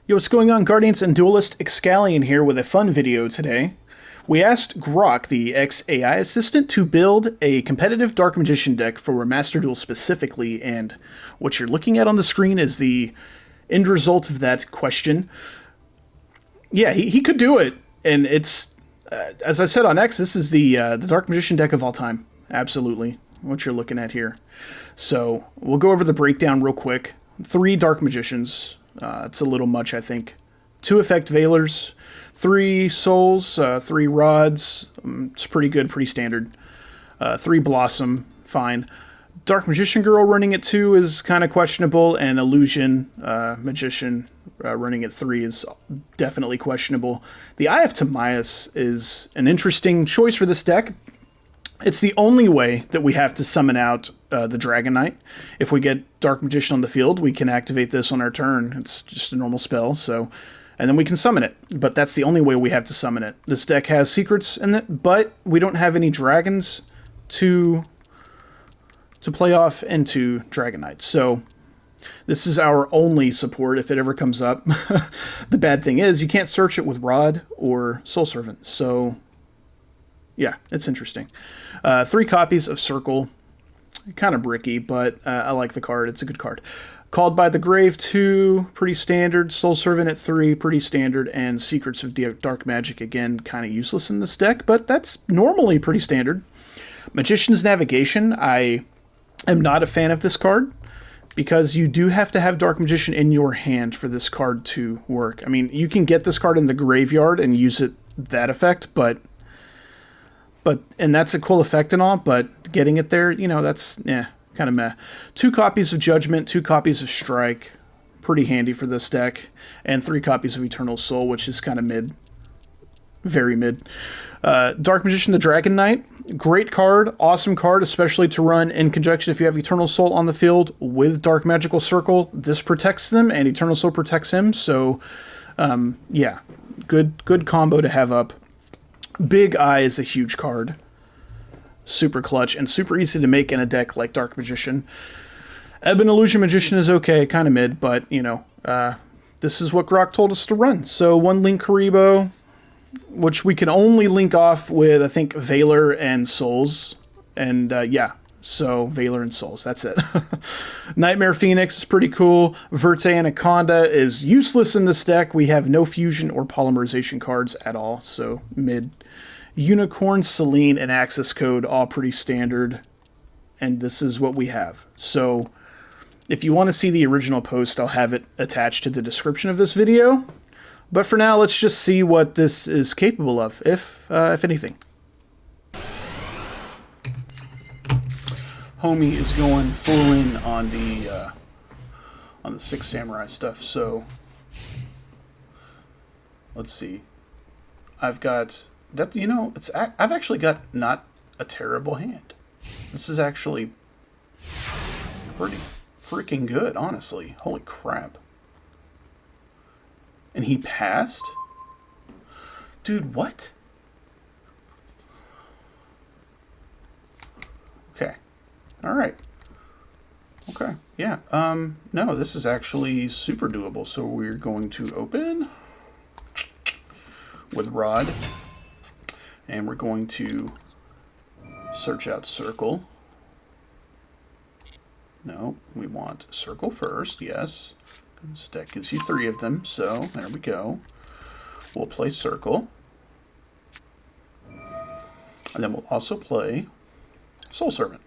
Yo, what's going on, Guardians and Duelist? XCalion here with a fun video today. We asked Grok, the XAI assistant, to build a competitive Dark Magician deck for Master Duel specifically, and what you're looking at on the screen is the end result of that question. Yeah, he could do it, and it's, as I said on X, this is the Dark Magician deck of all time. Absolutely, what you're looking at here. So, we'll go over the breakdown real quick. 3 Dark Magicians. It's a little much, I think. 2 Effect Veilers, 3 Souls, 3 Rods. It's pretty good, pretty standard. 3 Blossom, fine. Dark Magician Girl running at 2 is kind of questionable, and Illusion Magician running at 3 is definitely questionable. The Eye of Timaeus is an interesting choice for this deck. It's the only way that we have to summon out the Dragon Knight. If we get Dark Magician on the field, we can activate this on our turn. It's just a normal spell, so, and then we can summon it. But that's the only way we have to summon it. This deck has secrets in it, but we don't have any dragons to play off into Dragon Knight. So this is our only support if it ever comes up. The bad thing is you can't search it with Rod or Soul Servant. So yeah, it's interesting. 3 copies of Circle. Kind of bricky, but I like the card. It's a good card. Called by the Grave, 2, pretty standard. Soul Servant at 3, pretty standard. And Secrets of Dark Magic, again, kind of useless in this deck, but that's normally pretty standard. Magician's Navigation, I am not a fan of this card, because you do have to have Dark Magician in your hand for this card to work. I mean, you can get this card in the graveyard and use it that effect, and that's a cool effect and all, but getting it there, you know, that's, kind of meh. 2 copies of Judgment, 2 copies of Strike, pretty handy for this deck, and 3 copies of Eternal Soul, which is kind of mid. Very mid. Dark Magician, the Dragon Knight, great card, awesome card, especially to run in conjunction if you have Eternal Soul on the field with Dark Magical Circle. This protects them, and Eternal Soul protects him, so, yeah, good combo to have up. Big Eye is a huge card. Super clutch and super easy to make in a deck like Dark Magician. Ebon Illusion Magician is okay, kind of mid, but, you know, this is what Grok told us to run. So 1 Link Karibo, which we can only link off with, I think, Veiler and Souls. And, yeah, so Veiler and Souls, that's it. Nightmare Phoenix is pretty cool. Verte Anaconda is useless in this deck. We have no fusion or polymerization cards at all, so mid. Unicorn, Selene, and Access Code, all pretty standard. And this is what we have. So if you want to see the original post, I'll have it attached to the description of this video. But for now, let's just see what this is capable of, if anything. Homie is going full in on the 6 Samurai stuff, so let's see. I've got that, you know, I've actually got not a terrible hand. This is actually pretty freaking good, honestly. Holy crap. And he passed? Dude, what? Okay. Alright. Okay, yeah. No, this is actually super doable. So we're going to open with Rod. And we're going to search out Circle. No, we want Circle first, yes. This deck gives you 3 of them, so there we go. We'll play Circle. And then we'll also play Soul Servant.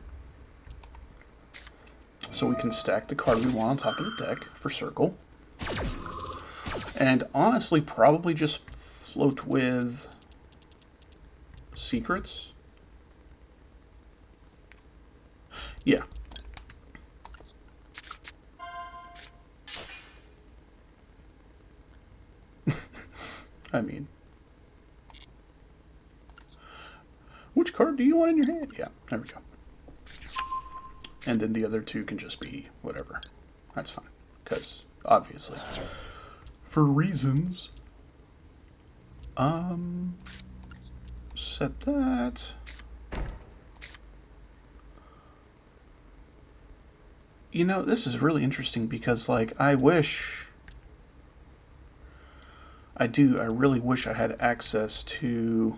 So we can stack the card we want on top of the deck for Circle. And honestly, probably just float with Secrets. Yeah. I mean, which card do you want in your hand? Yeah, there we go. And then the other 2 can just be whatever. That's fine, because obviously, for reasons, set that. You know, this is really interesting because, like, I wish I do. I really wish I had access to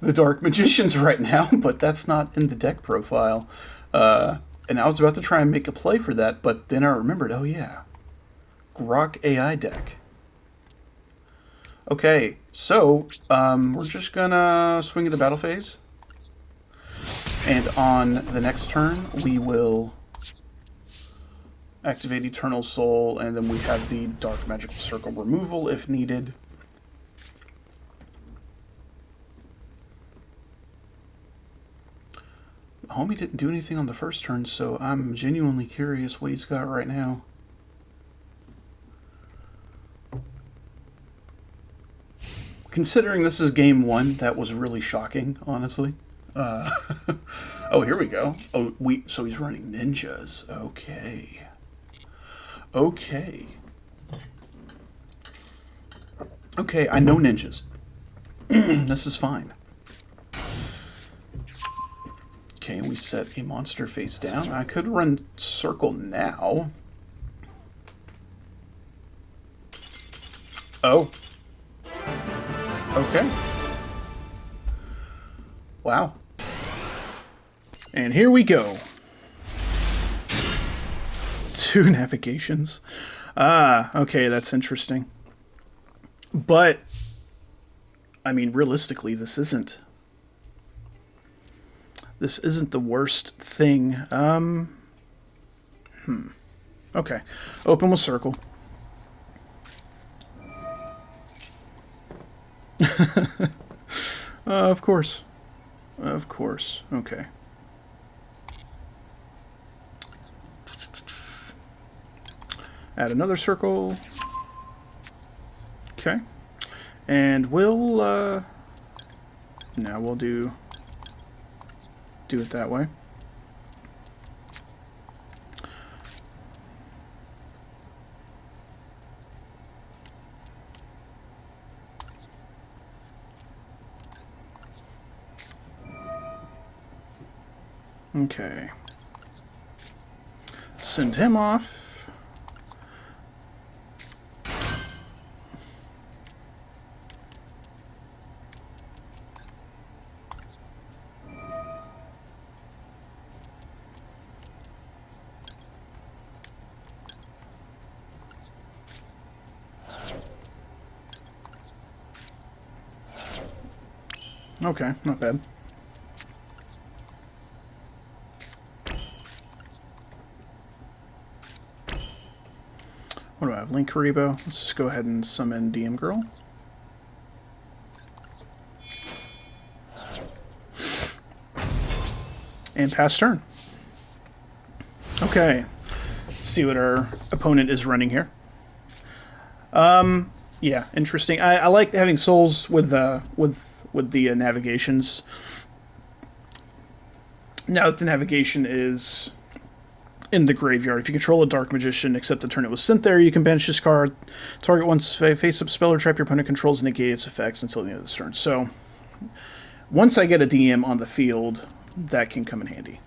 the Dark Magicians right now, but that's not in the deck profile. And I was about to try and make a play for that, but then I remembered, oh yeah, Grok AI deck. Okay, so we're just gonna swing into battle phase. And on the next turn, we will activate Eternal Soul, and then we have the Dark Magical Circle removal if needed. Homie didn't do anything on the first turn, so I'm genuinely curious what he's got right now. Considering this is game one, that was really shocking, honestly. Oh, here we go. Oh, so he's running ninjas. Okay. Okay. Okay, I know ninjas. This is fine. Okay, we set a monster face down. I could run circle now. Oh. Okay. Wow. And here we go. 2 navigations. Okay, that's interesting. But, I mean, realistically, this isn't the worst thing. Okay. Open with circle. Of course. Of course. Okay. Add another circle. Okay. And we'll, now we'll do it that way. Okay. Send him off. Okay, not bad. What do I have? Link Karibo. Let's just go ahead and summon DM Girl. And pass turn. Okay. Let's see what our opponent is running here. Yeah, interesting. I like having souls with the navigations. Now that the navigation is in the graveyard, if you control a Dark Magician, except the turn it was sent there, you can banish this card. Target once face-up spell or trap your opponent controls, negate its effects until the end of the turn. So, once I get a DM on the field, that can come in handy.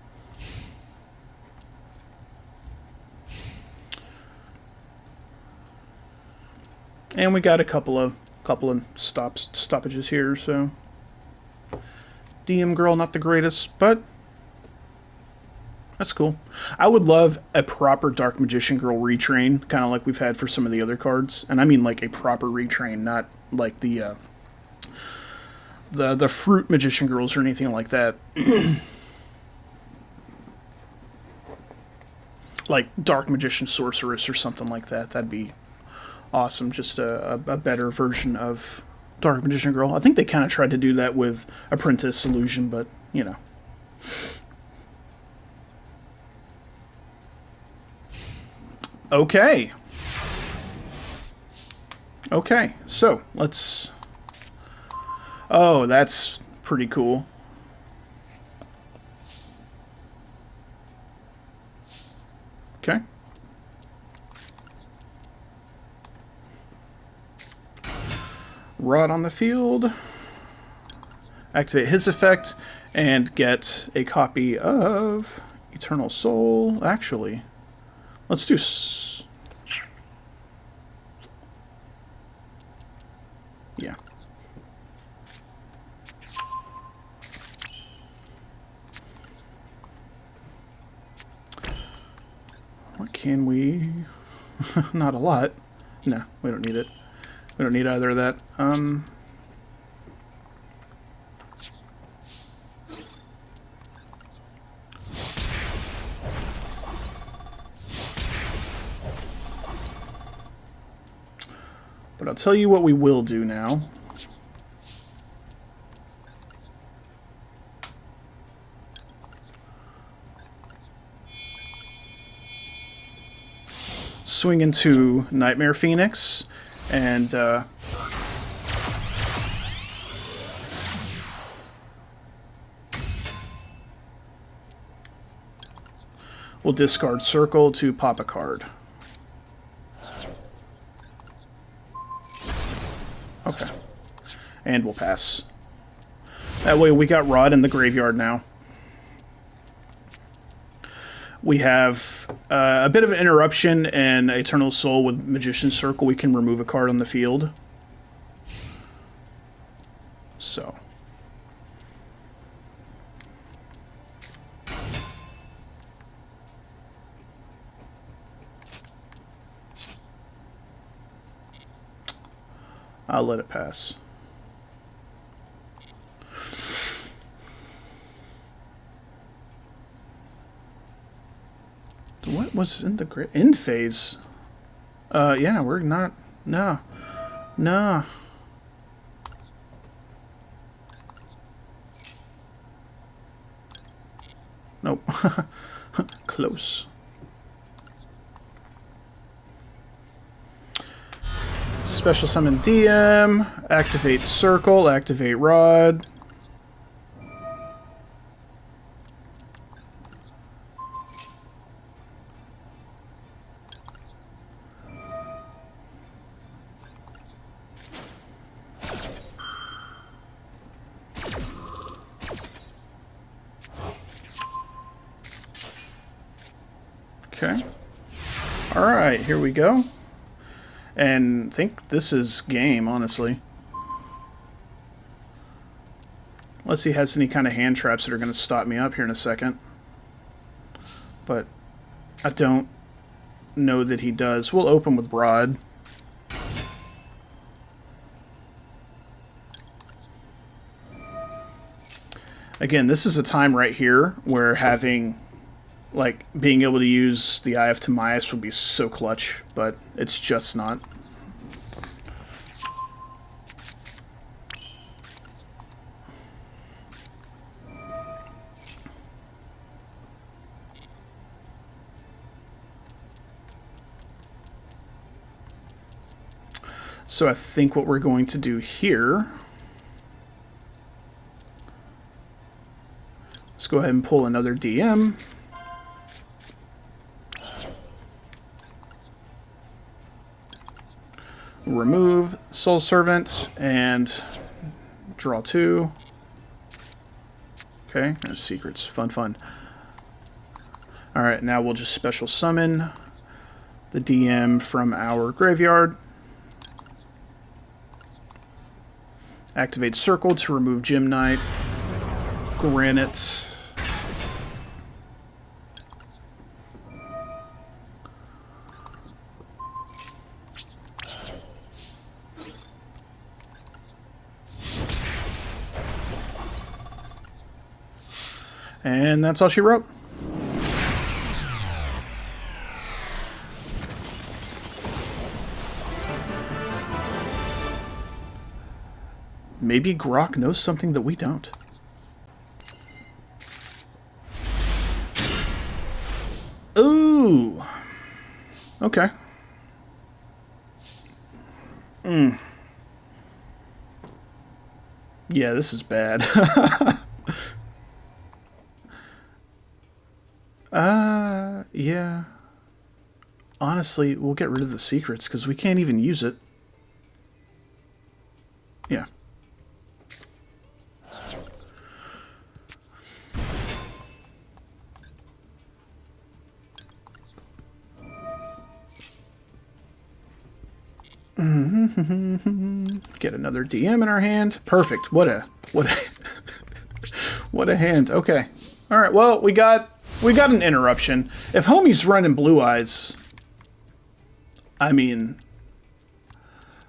And we got a couple of stoppages here, so DM Girl not the greatest, but that's cool. I would love a proper Dark Magician Girl retrain, kind of like we've had for some of the other cards, and I mean like a proper retrain, not like the Fruit Magician Girls or anything like that. Like Dark Magician Sorceress or something like that. That'd be awesome. Just a better version of Dark Magician Girl. I think they kind of tried to do that with Apprentice Illusion, but, you know. Okay. Okay, so let's... Oh, that's pretty cool. Okay. Rod on the field. Activate his effect and get a copy of Eternal Soul. Actually, let's do... Yeah. What can we... Not a lot. No, we don't need it. We don't need either of that. But I'll tell you what we will do now. Swing into Nightmare Phoenix, and we'll discard Circle to pop a card. Okay. And we'll pass. That way we got Rod in the graveyard now. We have a bit of an interruption and Eternal Soul with Magician's Circle. We can remove a card on the field. So. I'll let it pass. What was in the end phase? Yeah, we're not. No. No. Nope. Close. Special summon DM, activate Circle, activate Rod. Okay. Alright, here we go. And I think this is game, honestly. Unless he has any kind of hand traps that are going to stop me up here in a second. But I don't know that he does. We'll open with Rod. Again, this is a time right here where having, like, being able to use the Eye of Timaeus would be so clutch, but it's just not. So I think what we're going to do here... Let's go ahead and pull another DM. Remove Soul Servant and draw 2. Okay, and secrets. Fun, fun. Alright, now we'll just special summon the DM from our graveyard. Activate Circle to remove Gem Knight, Granite. And that's all she wrote. Maybe Grok knows something that we don't. Ooh. Okay. Yeah, this is bad. Yeah. Honestly, we'll get rid of the secrets because we can't even use it. Yeah. Get another DM in our hand. Perfect. What a what a hand. Okay. All right. Well, we got an interruption. If homie's running Blue Eyes, I mean,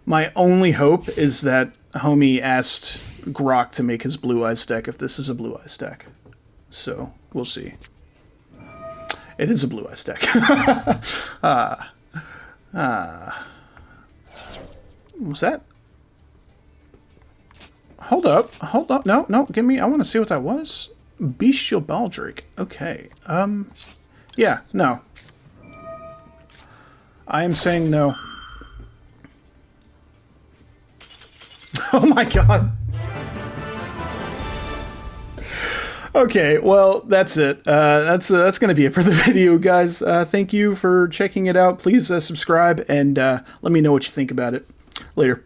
my only hope is that homie asked Grok to make his Blue Eyes deck if this is a Blue Eyes deck. So, we'll see. It is a Blue Eyes deck. Was that? Hold up. No, give me, I want to see what that was. Bestial Baldrake. Okay. Yeah, no. I am saying no. Oh my god. Okay, well, that's it. That's going to be it for the video, guys. Thank you for checking it out. Please subscribe and let me know what you think about it. Later.